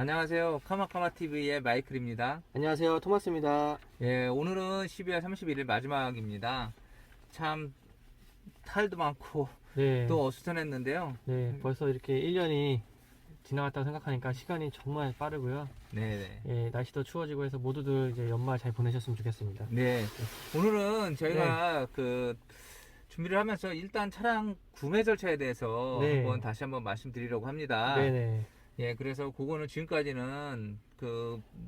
안녕하세요. 카마카마TV의 마이클입니다. 안녕하세요. 토마스입니다. 예, 오늘은 12월 31일 마지막입니다. 참, 탈도 많고, 네. 또 어수선했는데요. 네. 벌써 이렇게 1년이 지나갔다고 생각하니까 시간이 정말 빠르고요. 네네. 예, 날씨도 추워지고 해서 모두들 이제 연말 잘 보내셨으면 좋겠습니다. 네. 오늘은 저희가 준비를 하면서 일단 차량 구매 절차에 대해서 네. 다시 한번 말씀드리려고 합니다. 네네. 예, 그래서 그거는 지금까지는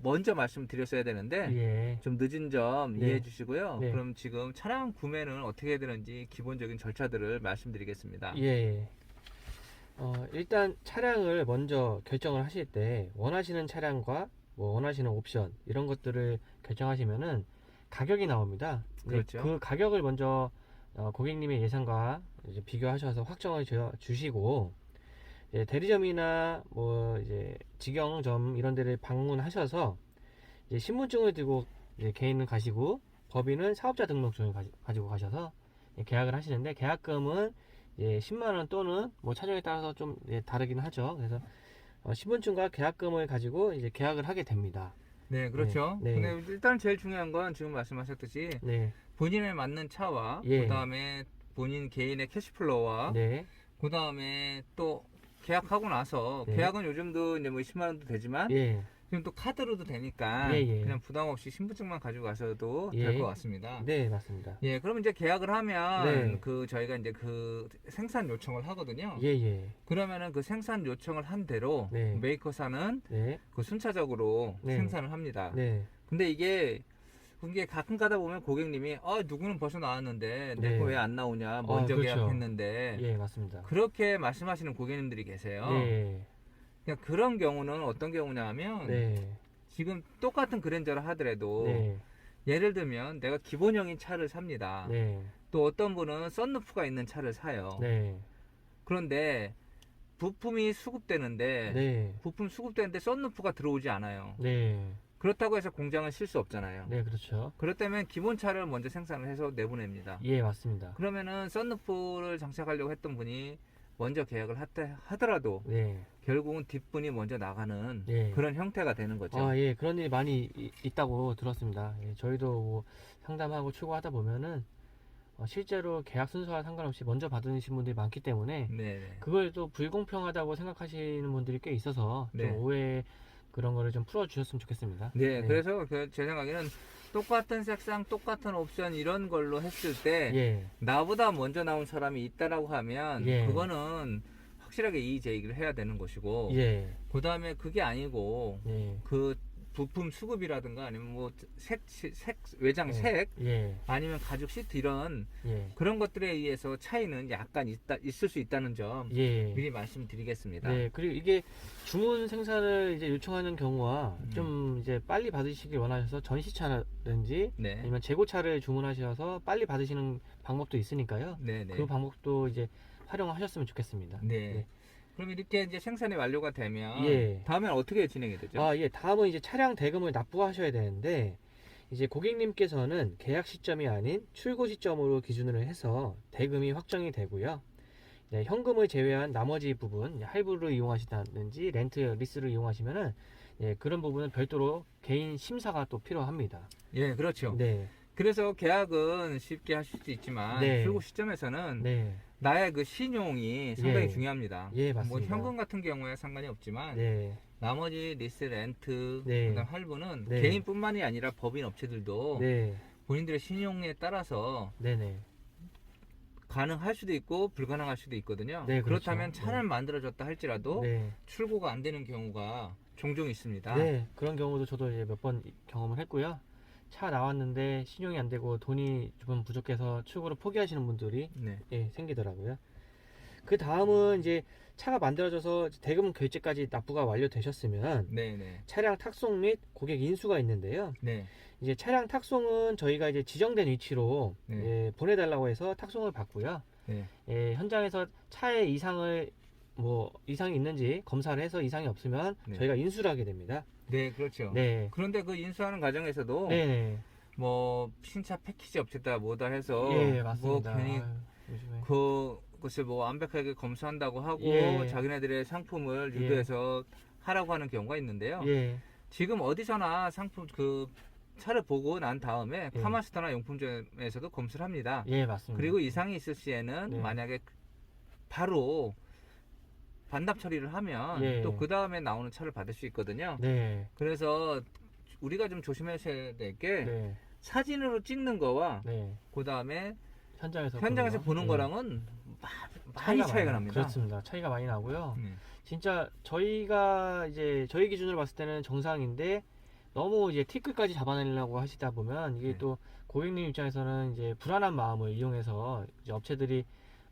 먼저 말씀드렸어야 되는데, 예. 좀 늦은 점 네. 이해해 주시고요. 네. 그럼 지금 차량 구매는 어떻게 해야 되는지 기본적인 절차들을 말씀드리겠습니다. 예. 일단 차량을 먼저 결정을 하실 때 원하시는 차량과 뭐 원하시는 옵션 이런 것들을 결정하시면은 가격이 나옵니다. 그렇죠. 그 가격을 먼저 고객님의 예상과 이제 비교하셔서 확정을 주시고 대리점이나 뭐 이제 직영점 이런 데를 방문하셔서 이제 신분증을 들고 이제 개인은 가시고 법인은 사업자 등록증을 가지고 가셔서 계약을 하시는데 계약금은 10만 원 또는 뭐 차종에 따라서 좀 다르긴 하죠. 그래서 신분증과 계약금을 가지고 이제 계약을 하게 됩니다. 네, 그렇죠. 네. 근데 일단 제일 중요한 건 지금 말씀하셨듯이 네. 본인에 맞는 차와 예. 그다음에 본인 개인의 캐시플로우와 네. 그다음에 또 계약하고 나서 네. 계약은 요즘도 이제 뭐 20만 원도 되지만 예. 지금 또 카드로도 되니까 예, 예. 그냥 부담 없이 신분증만 가지고 가셔도 예. 될 것 같습니다. 네, 맞습니다. 예, 그럼 이제 계약을 하면 네. 저희가 이제 생산 요청을 하거든요. 예, 예. 그러면은 그 생산 요청을 한 대로 네. 메이커사는 네. 순차적으로 네. 생산을 합니다. 네. 근데 이게 가끔 가다 보면 고객님이 누구는 벌써 나왔는데 내 네. 거 왜 안 나오냐 먼저 그렇죠. 계약했는데 예, 맞습니다. 그렇게 말씀하시는 고객님들이 계세요. 네. 그러니까 그런 경우는 어떤 경우냐 하면 네. 지금 똑같은 그랜저를 하더라도 네. 예를 들면 내가 기본형인 차를 삽니다. 네. 또 어떤 분은 썬루프가 있는 차를 사요. 네. 그런데 부품이 수급되는데 네. 부품 수급되는데 썬루프가 들어오지 않아요. 네. 그렇다고 해서 공장을 쉴 수 없잖아요. 네, 그렇죠. 그렇다면 기본 차를 먼저 생산을 해서 내보냅니다. 예, 맞습니다. 그러면은 썬루프를 장착하려고 했던 분이 먼저 계약을 하더라도 네. 결국은 뒷분이 먼저 나가는 네. 그런 형태가 되는 거죠. 예, 그런 일이 많이 있다고 들었습니다. 예, 저희도 뭐 상담하고 추구하다 보면은 실제로 계약 순서와 상관없이 먼저 받으신 분들이 많기 때문에 네네. 그걸 또 불공평하다고 생각하시는 분들이 꽤 있어서 네. 좀 오해 그런 거를 좀 풀어 주셨으면 좋겠습니다. 네, 그래서 제 생각에는 똑같은 색상, 똑같은 옵션 이런 걸로 했을 때 예. 나보다 먼저 나온 사람이 있다라고 하면 예. 그거는 확실하게 이의 제기를 해야 되는 것이고 예. 그 다음에 그게 아니고 예. 그 부품 수급이라든가 아니면 뭐 외장 예. 색 예. 아니면 가죽 시트 이런 예. 그런 것들에 의해서 차이는 약간 있을 수 있다는 점 예. 미리 말씀드리겠습니다. 네, 그리고 이게 주문 생산을 이제 요청하는 경우와 좀 이제 빨리 받으시길 원하셔서 전시차라든지 네. 아니면 재고차를 주문하셔서 빨리 받으시는 방법도 있으니까요. 네네. 그 방법도 이제 활용하셨으면 좋겠습니다. 네. 그럼 이렇게 이제 생산이 완료가 되면 예. 다음엔 어떻게 진행이 되죠? 예, 다음은 이제 차량 대금을 납부하셔야 되는데 이제 고객님께서는 계약 시점이 아닌 출고 시점으로 기준으로 해서 대금이 확정이 되고요. 네, 현금을 제외한 나머지 부분 할부를 이용하시다든지 렌트 리스를 이용하시면은 그런 부분은 별도로 개인 심사가 또 필요합니다. 예, 그렇죠. 네. 그래서 계약은 쉽게 하실 수 있지만 네. 출고 시점에서는 네. 나의 그 신용이 상당히 예. 중요합니다. 예, 뭐 맞습니다. 현금 같은 경우에 상관이 없지만 네. 나머지 리스, 렌트, 네. 그다음 할부는 네. 개인뿐만이 아니라 법인 업체들도 네. 본인들의 신용에 따라서 네네. 가능할 수도 있고 불가능할 수도 있거든요. 네, 그렇죠. 그렇다면 차를 네. 만들어졌다 할지라도 네. 출고가 안 되는 경우가 종종 있습니다. 네, 그런 경우도 저도 이제 몇 번 경험을 했고요. 차 나왔는데 신용이 안 되고 돈이 좀 부족해서 출고를 포기하시는 분들이 네. 생기더라고요. 그 다음은 이제 차가 만들어져서 대금 결제까지 납부가 완료되셨으면 네네. 차량 탁송 및 고객 인수가 있는데요. 네. 이제 차량 탁송은 저희가 이제 지정된 위치로 네. 보내달라고 해서 탁송을 받고요. 네. 현장에서 차에 이상이 있는지 검사를 해서 이상이 없으면 네. 저희가 인수를 하게 됩니다. 네, 그렇죠. 네. 그런데 그 인수하는 과정에서도 네. 뭐 신차 패키지 업체다 뭐다 해서 예, 맞습니다. 뭐 괜히 요즘에. 그것을 뭐 완벽하게 검수한다고 하고 예. 자기네들의 상품을 예. 유도해서 하라고 하는 경우가 있는데요. 예. 지금 어디서나 상품 그 차를 보고 난 다음에 예. 카마스터나 용품점에서도 검수를 합니다. 예, 맞습니다. 그리고 이상이 있을 시에는 네. 만약에 바로 반납 처리를 하면 예. 또 그 다음에 나오는 차를 받을 수 있거든요. 네. 그래서 우리가 좀 조심하셔야 될 게 네. 사진으로 찍는 거와 네. 그 다음에 현장에서 보는 예. 거랑은 많이 차이가 납니다. 그렇습니다. 차이가 많이 나고요. 네. 진짜 저희가 이제 저희 기준으로 봤을 때는 정상인데 너무 이제 티끌까지 잡아내려고 하시다 보면 이게 네. 또 고객님 입장에서는 이제 불안한 마음을 이용해서 이제 업체들이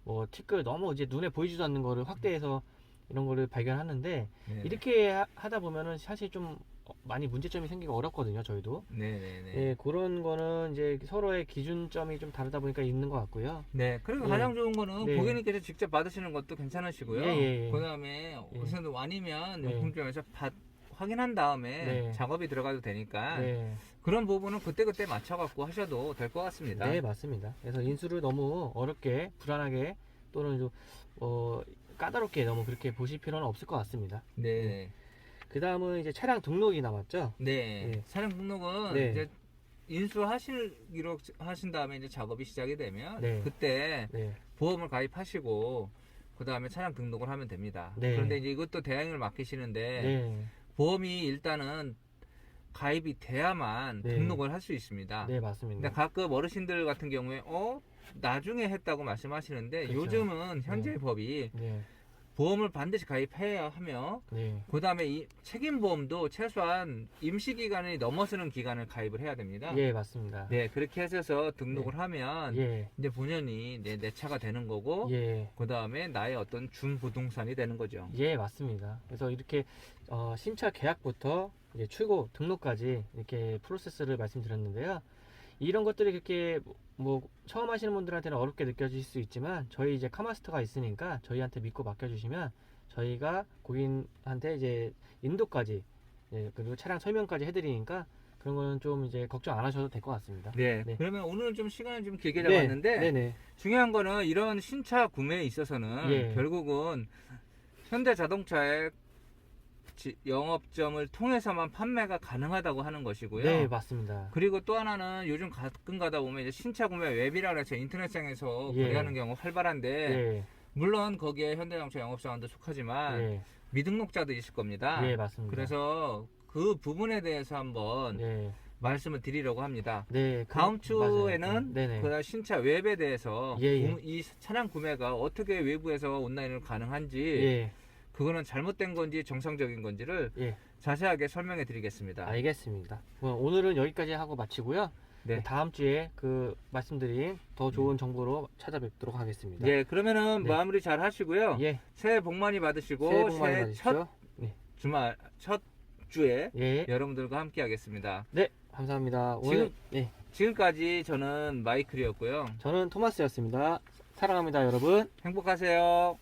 뭐 티끌 너무 이제 눈에 보이지도 않는 거를 확대해서 이런 거를 발견하는데 네. 이렇게 하다 보면은 사실 좀 많이 문제점이 생기기 어렵거든요, 저희도. 네네네. 예, 그런 거는 이제 서로의 기준점이 좀 다르다 보니까 있는 것 같고요. 네, 그리고 예. 가장 좋은 거는 네. 고객님께서 직접 받으시는 것도 괜찮으시고요. 예, 예, 예. 그 다음에 우선 아니면 네. 용품점에서 확인한 다음에 네. 작업이 들어가도 되니까 네. 그런 부분은 그때그때 맞춰갖고 하셔도 될 것 같습니다. 네, 맞습니다. 그래서 인수를 너무 어렵게, 불안하게 또는 좀 까다롭게 너무 그렇게 보실 필요는 없을 것 같습니다. 네. 그 다음은 이제 차량 등록이 남았죠? 네. 네. 차량 등록은 네. 이제 인수하시기로 하신 다음에 이제 작업이 시작이 되면 네. 그때 네. 보험을 가입하시고 그 다음에 차량 등록을 하면 됩니다. 네. 그런데 이제 이것도 대행을 맡기시는데 네. 보험이 일단은 가입이 돼야만 네. 등록을 할 수 있습니다. 네, 맞습니다. 근데 가끔 어르신들 같은 경우에 나중에 했다고 말씀하시는데 그렇죠. 요즘은 현재 네. 법이 네. 보험을 반드시 가입해야 하며 네. 그 다음에 이 책임보험도 최소한 임시기간이 넘어서는 기간을 가입을 해야 됩니다. 예, 맞습니다. 네, 그렇게 해서 등록을 하면 예. 이제 본연이 내 차가 되는 거고 예. 그 다음에 나의 어떤 준부동산이 되는 거죠. 예, 맞습니다. 그래서 이렇게 신차 계약부터 이제 출고 등록까지 이렇게 프로세스를 말씀드렸는데요. 이런 것들이 그렇게 뭐 처음 하시는 분들한테는 어렵게 느껴질 수 있지만 저희 이제 카마스터가 있으니까 저희한테 믿고 맡겨주시면 저희가 고객한테 이제 인도까지 그리고 차량 설명까지 해드리니까 그런 거는 좀 이제 걱정 안 하셔도 될 것 같습니다. 네, 네. 그러면 오늘은 좀 시간을 좀 길게 네, 잡았는데 네네. 중요한 거는 이런 신차 구매에 있어서는 예. 결국은 현대자동차의 영업점을 통해서만 판매가 가능하다고 하는 것이고요. 네, 맞습니다. 그리고 또 하나는 요즘 가끔 가다 보면 이제 신차 구매 웹이라 해서 인터넷상에서 예. 거래하는 경우 활발한데 예, 물론 거기에 현대자동차 영업사원도 속하지만 예, 미등록자도 있을 겁니다. 예, 맞습니다. 그래서 그 부분에 대해서 한번 네, 말씀을 드리려고 합니다. 네, 다음 주에는 맞아요. 네네. 그 신차 웹에 대해서 예, 예. 이 차량 구매가 어떻게 외부에서 온라인으로 가능한지 예, 그거는 잘못된 건지 정상적인 건지를 예, 자세하게 설명해 드리겠습니다. 알겠습니다. 오늘은 여기까지 하고 마치고요. 네. 다음 주에 그 말씀드린 더 좋은 정보로 찾아뵙도록 하겠습니다. 예, 그러면은 네. 마무리 잘 하시고요. 예, 새해 복 많이 받으시고 새해 복 많이 새해 받으십시오. 네, 첫 주에 예, 여러분들과 함께 하겠습니다. 네, 감사합니다. 오늘 네, 지금까지 저는 마이클이었고요. 저는 토마스였습니다. 사랑합니다, 여러분. 행복하세요.